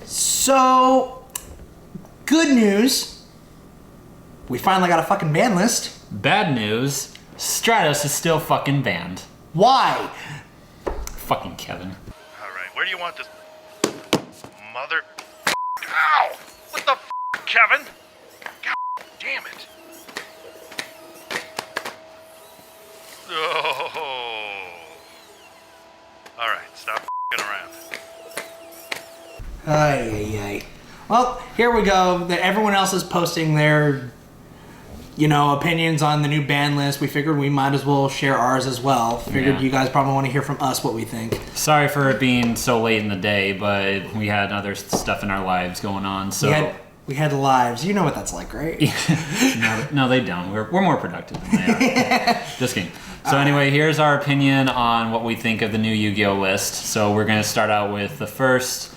So, good news. We finally got a fucking ban list. Bad news. Stratos is still fucking banned. Why? Fucking Kevin. Alright, where do you want this? Mother... Ow! What the f***, Kevin? God damn it. Oh. Alright, stop f***ing around. Ay. Well, here we go. Everyone else is posting their, opinions on the new ban list. We figured we might as well share ours as well. Figured you guys probably want to hear from us what we think. Sorry for it being so late in the day, but we had other stuff in our lives going on, so... We had lives. You know what that's like, right? No, they don't. We're more productive than they are. Just kidding. So anyway, here's our opinion on what we think of the new Yu-Gi-Oh list. So we're going to start out with the first...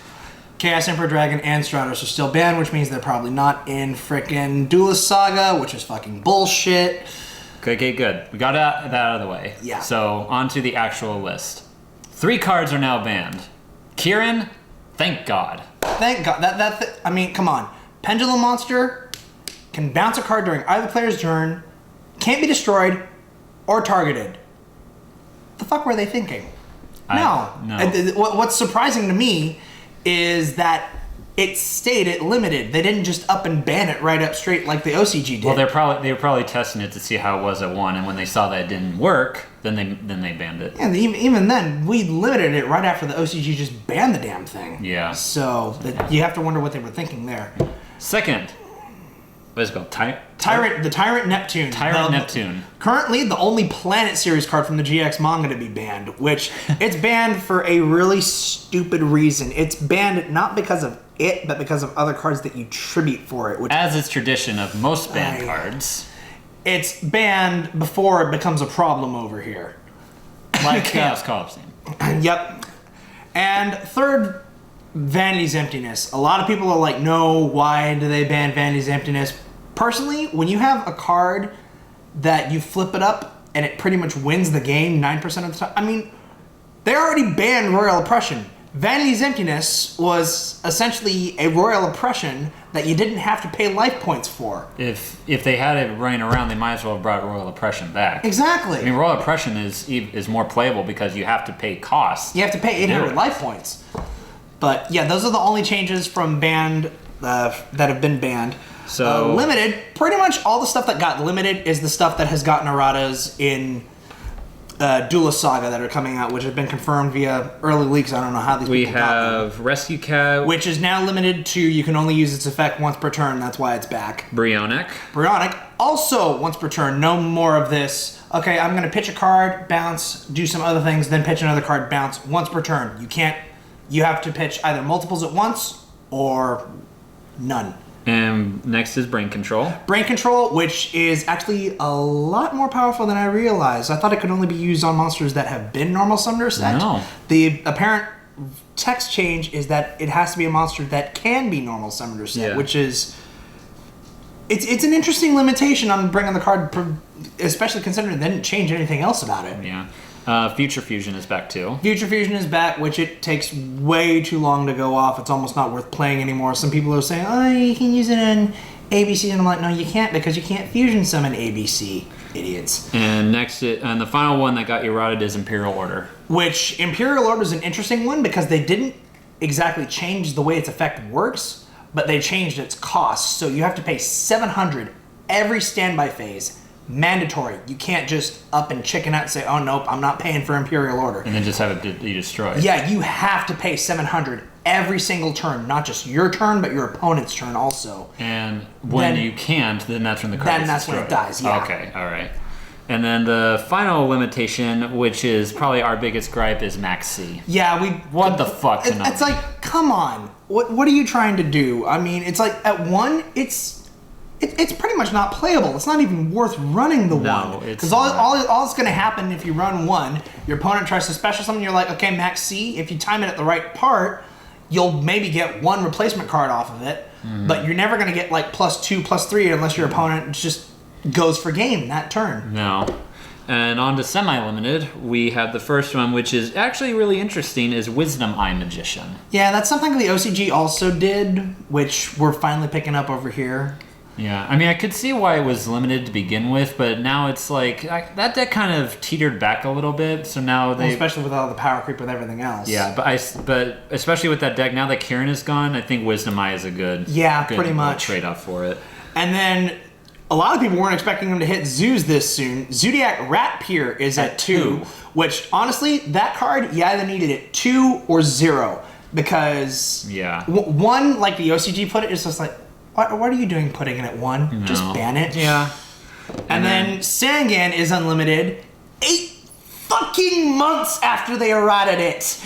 Chaos Emperor Dragon and Stratos are still banned, which means they're probably not in frickin' Duelist Saga, which is fucking bullshit. Okay, good. We got that out of the way. Yeah. So on to the actual list. 3 cards are now banned. Kieran, thank God. Thank God. Come on. Pendulum monster can bounce a card during either player's turn, can't be destroyed or targeted. The fuck were they thinking? No. What's surprising to me is that it stayed at limited. They didn't just up and ban it right up straight like the OCG did. Well, they were probably testing it to see how it was at 1, and when they saw that it didn't work, then they banned it. Yeah, even then, we limited it right after the OCG just banned the damn thing. Yeah. So you have to wonder what they were thinking there. Second, what is it called? The Tyrant Neptune. Neptune. Currently, the only Planet Series card from the GX manga to be banned, which it's banned for a really stupid reason. It's banned not because of it, but because of other cards that you tribute for it. As is tradition of most banned cards. It's banned before it becomes a problem over here. Like Chaos Coliseum. Yep. And third, Vanity's Emptiness. A lot of people are like, no, why do they ban Vanity's Emptiness? Personally, when you have a card that you flip it up and it pretty much wins the game 9% of the time, they already banned Royal Oppression. Vanity's Emptiness was essentially a Royal Oppression that you didn't have to pay life points for. If they had it running around, they might as well have brought Royal Oppression back. Exactly. Royal Oppression is more playable because you have to pay costs. You have to pay 800 life points. But yeah, those are the only changes from banned that have been banned. So limited, pretty much all the stuff that got limited is the stuff that has gotten erratas in Duelist Saga that are coming out, which have been confirmed via early leaks. I don't know how these people got them. We have Rescue Cat, which is now limited to you can only use its effect once per turn. That's why it's back. Bryonic, also once per turn. No more of this. Okay, I'm going to pitch a card, bounce, do some other things, then pitch another card, bounce once per turn. You have to pitch either multiples at once or none. And next is Brain Control. Brain Control, which is actually a lot more powerful than I realized. I thought it could only be used on monsters that have been normal summoner set. No. The apparent text change is that it has to be a monster that can be normal summoner set, which is... It's an interesting limitation on bringing the card, especially considering they didn't change anything else about it. Yeah. Future Fusion is back too. Future Fusion is back, which it takes way too long to go off. It's almost not worth playing anymore. Some people are saying, oh, you can use it in ABC. And I'm like, no, you can't, because you can't fusion summon ABC. Idiots. And and the final one that got errated is Imperial Order. Which, Imperial Order is an interesting one because they didn't exactly change the way its effect works, but they changed its cost. So you have to pay 700 every standby phase. Mandatory. You can't just up and chicken out and say, oh, nope, I'm not paying for Imperial Order. And then just have it be destroyed. Yeah, you have to pay 700 every single turn. Not just your turn, but your opponent's turn also. And when you can't, then that's when the card is destroyed. When it dies, yeah. Okay, all right. And then the final limitation, which is probably our biggest gripe, is Maxie. Yeah, What the fuck? It's like, come on. What are you trying to do? It's like, at 1, it's pretty much not playable. It's not even worth running the 1. Because all it's going to happen if you run 1, your opponent tries to special summon, you're like, okay, Maxie, if you time it at the right part, you'll maybe get 1 replacement card off of it, but you're never going to get like +2, +3 unless your opponent just goes for game that turn. No. And on to semi-limited, we have the first one, which is actually really interesting, is Wisdom Eye Magician. Yeah, that's something the OCG also did, which we're finally picking up over here. Yeah, I mean, I could see why it was limited to begin with, but now it's like, that deck kind of teetered back a little bit, so now they... Well, especially with all the power creep with everything else. Yeah, but especially with that deck, now that Kieran is gone, I think Wisdom Eye is a good pretty much trade-off for it. And then, a lot of people weren't expecting him to hit Zoos this soon. Zodiac Rat Pier is at 2, which, honestly, that card, you either needed it 2 or 0, because... Yeah. 1, like the OCG put it, is just like... What are you doing putting it at 1? No. Just ban it. Yeah. And then Sangan is unlimited 8 fucking months after they errated it.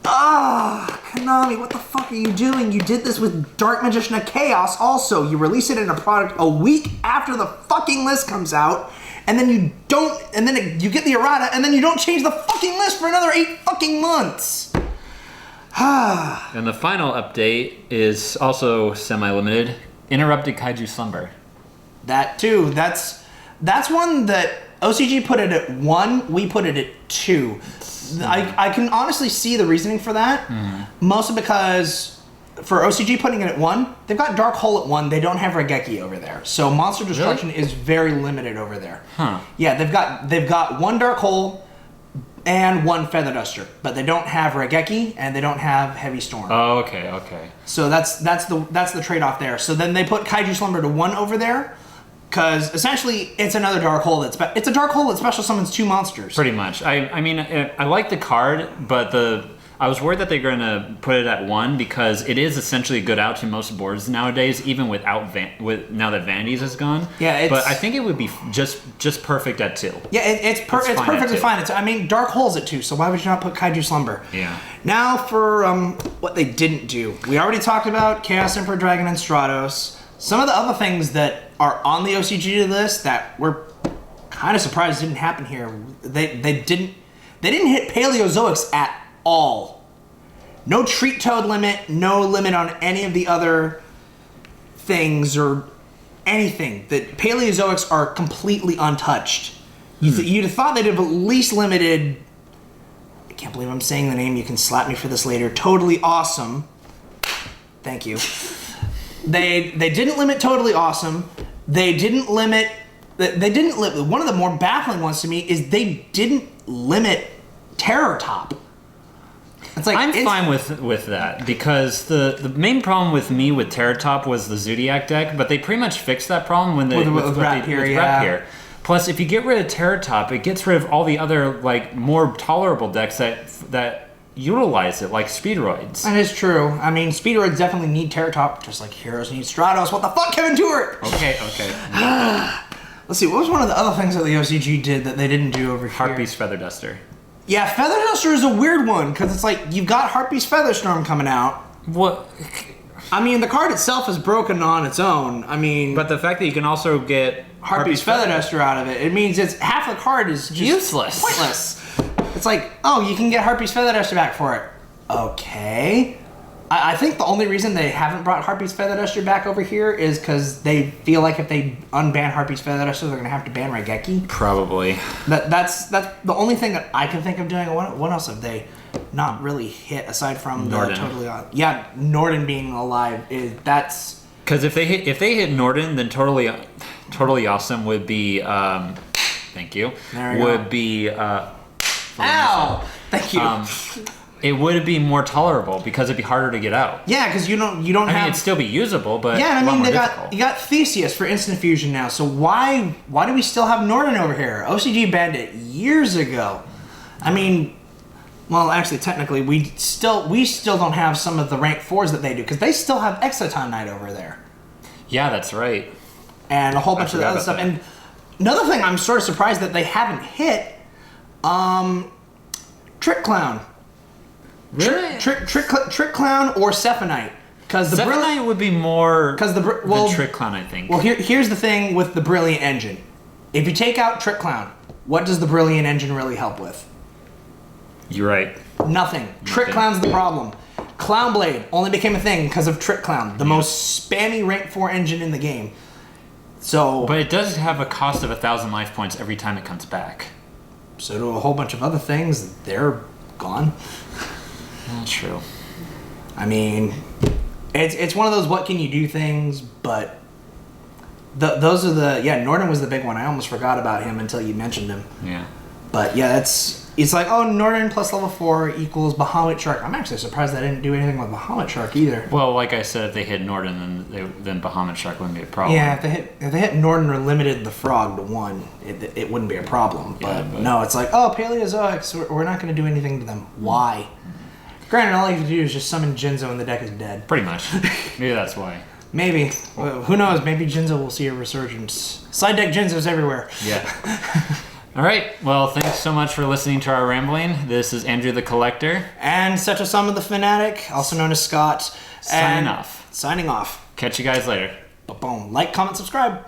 Konami, what the fuck are you doing? You did this with Dark Magician of Chaos also. You release it in a product a week after the fucking list comes out, and then you don't, and then you get the errata, and then you don't change the fucking list for another 8 fucking months. And the final update is also semi-limited. Interrupted Kaiju Slumber. That too. That's one that OCG put it at 1. We put it at 2. I can honestly see the reasoning for that. Mostly because for OCG putting it at 1, they've got Dark Hole at 1. They don't have Regeki over there, so Monster Destruction is very limited over there. Yeah, they've got 1 Dark Hole and 1 Feather Duster, but they don't have Regeki and they don't have Heavy Storm. Oh, okay. So that's the trade-off there. So then they put Kaiju Slumber to 1 over there, because essentially it's another Dark Hole it's a Dark Hole that special summons 2 monsters. Pretty much. I mean, I like the card, but I was worried that they're going to put it at 1 because it is essentially good out to most boards nowadays, even without now that Vanities is gone. Yeah, but I think it would be just perfect at 2. Yeah, it's perfectly fine. I mean, Dark Hole's at 2, so why would you not put Kaiju Slumber? Yeah. Now for what they didn't do. We already talked about Chaos Emperor Dragon and Stratos. Some of the other things that are on the OCG list that we're kind of surprised didn't happen here. They didn't hit Paleozoics at all. No Treat Toad limit, no limit on any of the other things or anything. The Paleozoics are completely untouched. You'd have thought they'd have at least limited... I can't believe I'm saying the name. You can slap me for this later. Totally Awesome. Thank you. They didn't limit Totally Awesome. They didn't limit... One of the more baffling ones to me is they didn't limit Terror Top. It's like, I'm fine with that, because the main problem with me with Terror Top was the Zodiac deck, but they pretty much fixed that problem when with Rat Pier. Plus, if you get rid of Terror Top, it gets rid of all the other like more tolerable decks that utilize it, like Speedroids. That is true. I mean, Speedroids definitely need Terror Top, just like Heroes need Stratos. What the fuck, Kevin Stewart? Okay. Let's see, what was one of the other things that the OCG did that they didn't do over here? Heartbeast Feather Duster. Yeah, Feather Duster is a weird one, because it's like, you've got Heartbeast Featherstorm coming out. What? I mean, the card itself is broken on its own. I mean... But the fact that you can also get Heartbeast Feather Duster out of it means it's half the card is just useless. Pointless. It's like, oh, you can get Heartbeast Feather Duster back for it. Okay. I think the only reason they haven't brought Heartbeast Feather Duster back over here is because they feel like if they unban Heartbeast Feather Duster, they're going to have to ban Raigeki. Probably. That's the only thing that I can think of doing. What else have they not really hit aside from Norden? Yeah, Norden being alive that's because if they hit Norden, then totally awesome would be thank you. Would be ow! Thank you. It would be more tolerable because it'd be harder to get out. Yeah, because you don't have. I mean, it'd still be usable, but yeah. And I mean, difficult. you got Theseus for instant fusion now. So why do we still have Norden over here? OCG banned it years ago. I mean, well, actually, technically, we still don't have some of the rank 4s that they do because they still have Exoton Knight over there. Yeah, that's right. And a whole bunch of the other stuff. And another thing, I'm sort of surprised that they haven't hit. Trick Clown. Really? Trick Clown or Zephyrknight. Because the Zephyrknight would be more than Trick Clown, I think. Well, here's the thing with the Brilliant Engine. If you take out Trick Clown, what does the Brilliant Engine really help with? You're right. Nothing. Trick Clown's the problem. Clown Blade only became a thing because of Trick Clown, the most spammy rank 4 engine in the game. So, but it does have a cost of 1,000 life points every time it comes back. So do a whole bunch of other things. They're gone. That's true. I mean, it's one of those what can you do things, but those are Norden was the big one. I almost forgot about him until you mentioned him. Yeah. But yeah, it's like, oh, Norden plus level 4 equals Bahamut Shark. I'm actually surprised I didn't do anything with Bahamut Shark either. Well, like I said, if they hit Norden, then Bahamut Shark wouldn't be a problem. Yeah, if they hit Norden or limited the frog to 1, it wouldn't be a problem. But no, it's like, oh, Paleozoics, we're not going to do anything to them. Why? Granted, all you have to do is just summon Jinzo and the deck is dead. Pretty much. Maybe that's why. Maybe. Well, who knows? Maybe Jinzo will see a resurgence. Side deck Jinzo's everywhere. Yeah. All right. Well, thanks so much for listening to our rambling. This is Andrew the Collector. And Setosama the Fanatic, also known as Scott. Signing off. Signing off. Catch you guys later. Boom. Like, comment, subscribe.